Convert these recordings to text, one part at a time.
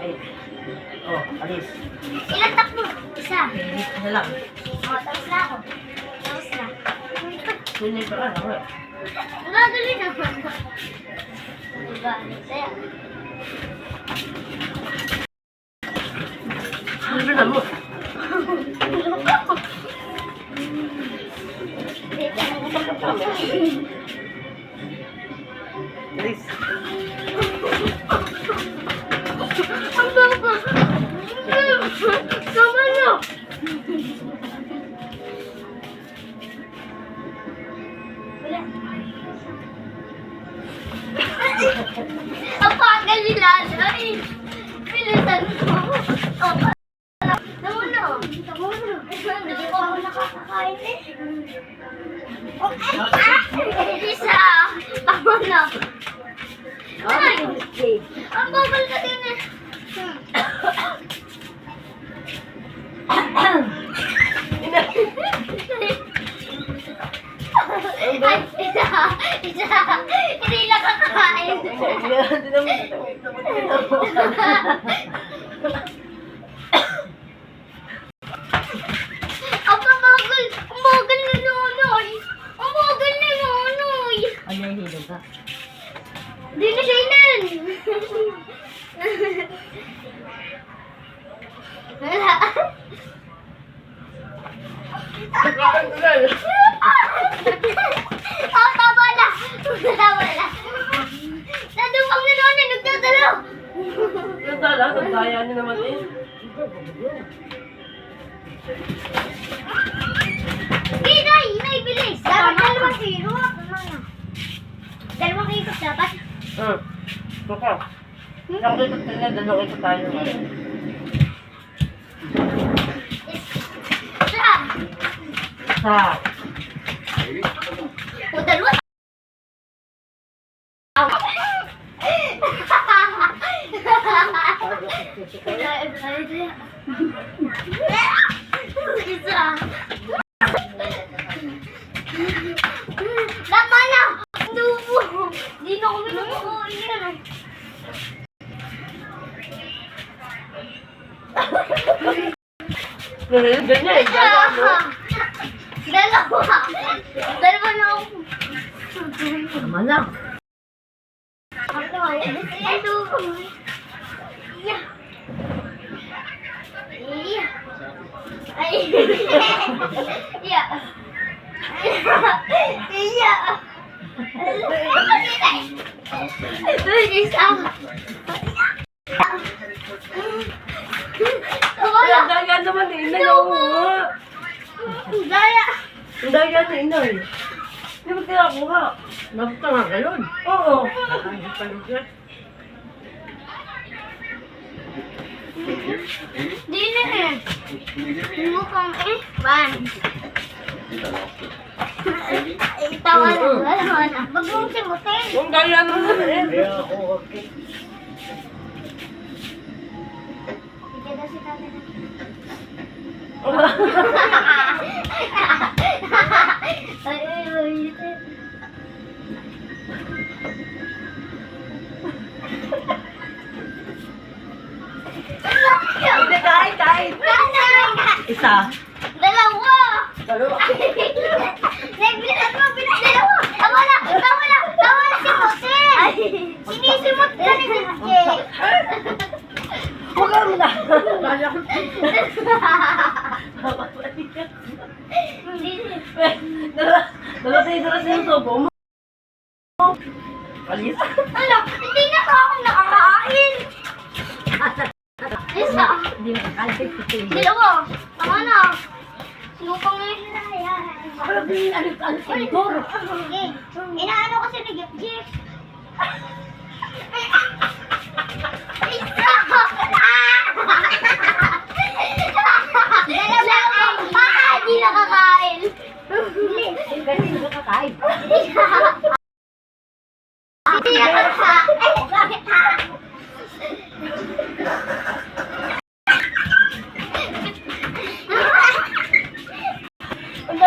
Ay. Oh, alis. Ilang takbo? Isa. Isa lang. Oh, tapos na ako. Tapos na. Sunod pa lang ako. Nagagaling naman. Diba? Saya. Sunod na mo. Alis. Ang baba. Sama na. Ang pagal nila. Ay, pilitan ko. Oh, tama na. Tama na. Hindi ko ako nakakakain eh. Oh, isa. Tama na. Ay, ang bagal ka din eh. Ay, isa. Hindi lang kakain. Ang bagal. Ang bagal na nonoy. Ang bagal na nonoy. Ano yung hilong ka? Hindi na siya inan. Wala. Oh, tama na. Wala. Nadupang na noon, nagdadalaw. Nagdala, nagdaya niyo naman eh. Inay, bilis. Dapat dalawang kilo. Dalawang ikot dapat. Baka. Nakikot ka na, dalawang ikot tayo. Isa. Sa. O, dalawa. Isa. Tama na! Dubo! Di na kami nakukuhin. Ganyan eh, ganyan mo. Dalawa! Dalawa na ako. Tama na. Ay, dubo! Iya! Iya! Ay! Iya! Iya! Isa! Wala! Ang daya naman eh, inay ako. Daya! Ang daya na inay. Hindi mo tinakuha. Dapat ka nga gayon. Oo. Di na eh. Mukhang eh. Ban. Tawa na. Wala na. Wag mong simutin. Ang daya naman eh. Bigyan daw si tatay na. Ay. Hindi, kahit. Isa. Dalawa! Dalawa. Nagbilan mo, dalawa! Tama na si Jose! Sinisimot ka ni Jose! Huwag ka muna. Kaya ko. Dalawa sa yung sobo mo. Alis. Ala, hindi na ka ako nakakain! Isa! Hindi mo kalpit ko. Dalawa! Tama na! Sinupang na yun na yan. Ako lang din alis siguro. Sige. Inaano kasi ni Jeff. Isa! Dalawa! Hindi nakakain! Kasi hindi ka kakain. Hindi nakakain! Ang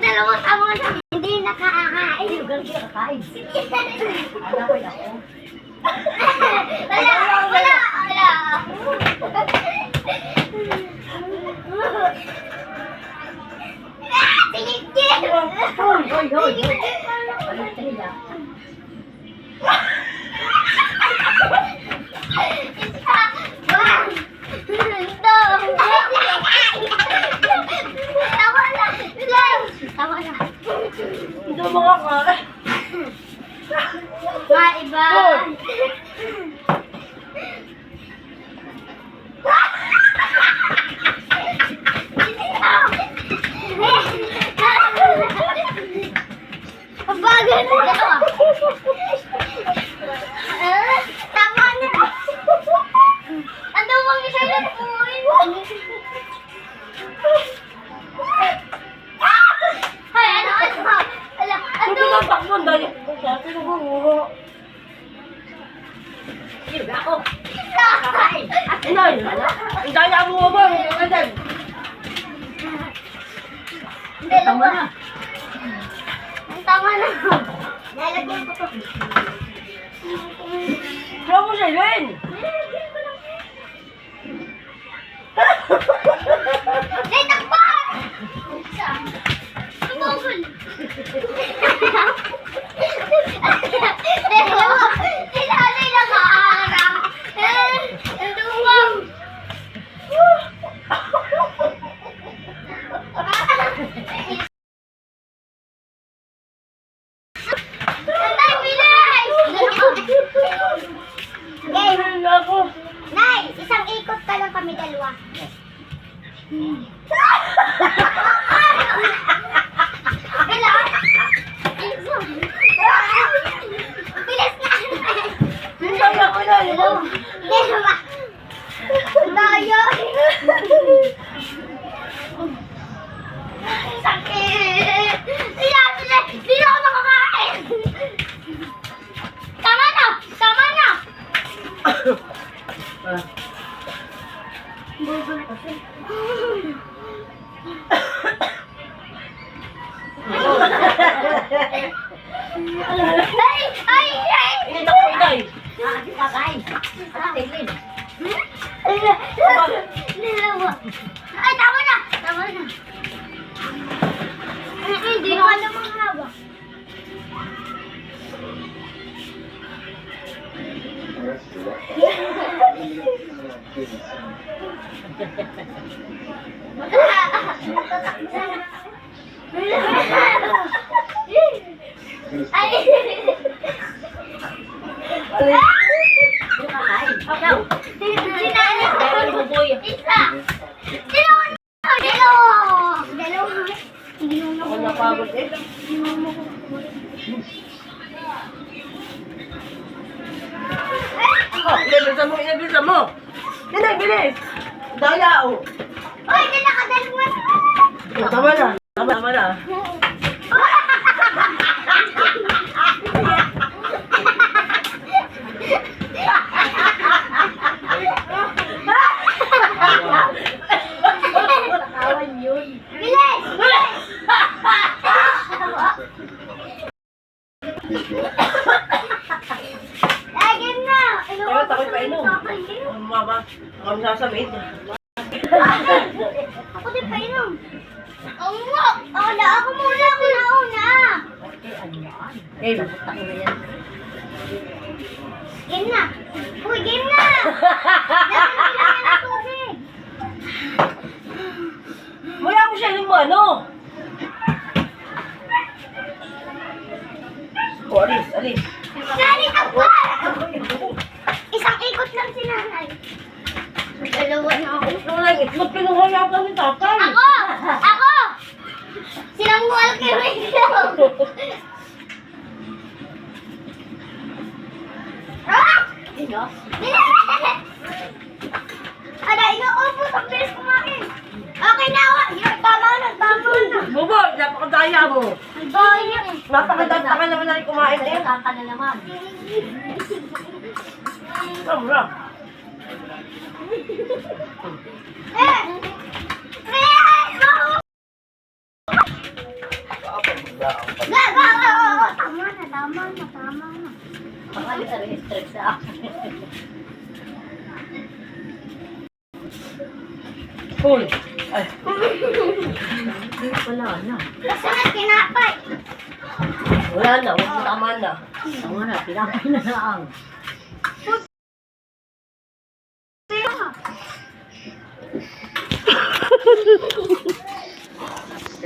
dalawa tama na. Hindi nakakain. Bye-bye. Ang bagay na ito. Tama na. Ano bang isa na tuloy mo? Ay, ano? Ala, Ano ano? na takbo? Dali. Sabi ko mo. Sige, ako. Inay. Ang daya mo ba? Tama na. Ang tama na. Lalagyan ko to. Kaya mo siya yun. Ay, takpan! Tumugol. Ilalay na kaarang. Ang duwang. Nay, bilis! Game. Ano ako? Nay, isang ikot ka lang kami dalawa. Wala. Bilis nga. Bilang ako na. Dalawa. Daya. Sakit. Hindi na ako makakain. Tama na. Tama na. Ay! Ay! Ay! Hindi na ko inay. Nakakipagay. Tingin. Dalawa. Ay, tama na! Tama na. Hindi ko alam ang hawak. Ay! Ikaw. Sinali ko. Meron mo boy. Isa! Dalawa! Dalawa! Dalawa! Ako napagod eh. Ako, bilisan mo, bilisan mo. Inay, bilis. Daya o. Uy, dala ka dalawa! Tama na. Tama na. Kawan yun. Bilis! Lagyan na! Kaya tako'y painom. Mama, ako sasabihin. Ako din painom. Oo nga! Ako muna! Ako nauna! Eh, Tako na yan. Game na! Uy, game na! Lagyan na ng tubig! wala mo siya yung ano. O, alis, alis. Nani, takpan! Isang ikot lang si nanay. Dalawa na ako. Ano lang, itlog kinuha yata ni tatay. Ako! Ako! Sinangwal kay Rachel! Ah! Sino? Bilis! Ada, inuubos ang bilis kumain. Okay na ako. Tama na, tama na. Bubo, napakadaya mo. Ang daya. Napakadaya naman na rin kumain eh. Kaka na naman. Sobra. Eh! Bilis! Tama na, tama na, tama na. Pangalit sa restrict sa akin. Cool. Ay, Wala na. Kasunod, kinapay. wala na, tama na. Tama na, pinapay na lang.